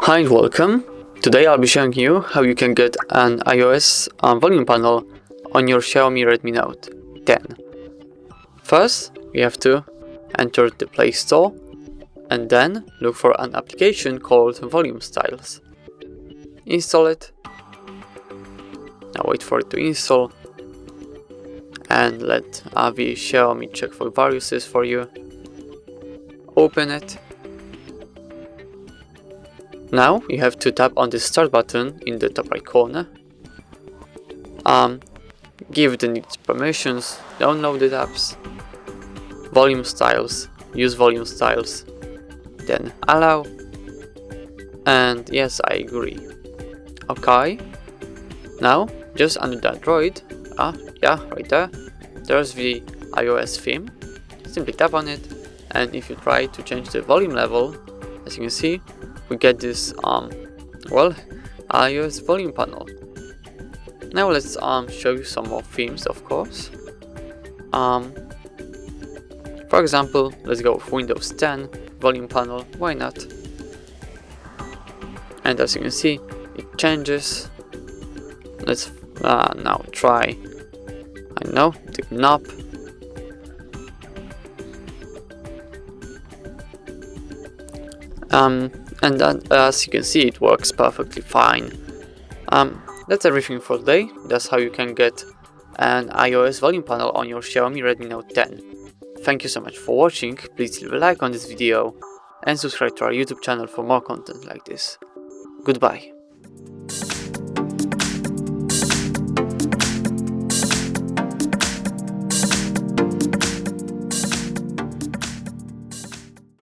Hi and welcome. Today I'll be showing you how you can get an iOS volume panel on your Xiaomi Redmi Note 10. First, you have to enter the Play Store and then look for an application called Volume Styles. Install it. Now wait for it to install and let the Xiaomi check for viruses for you. Open it. Now you have to tap on the start button in the top right corner. Give the needed permissions, download the apps, volume styles, use volume styles, then allow, and yes, I agree. Okay, now just under the Android, right there, there's the iOS theme. Simply tap on it, and if you try to change the volume level, as you can see, we get this iOS volume panel. Now let's show you some more themes, of course. For example, let's go with Windows 10 volume panel, why not? And as you can see, it changes. Let's now try, the knob. And then, as you can see, it works perfectly fine. That's everything for today. That's how you can get an iOS volume panel on your Xiaomi Redmi Note 10. Thank you so much for watching. Please leave a like on this video and subscribe to our YouTube channel for more content like this. Goodbye.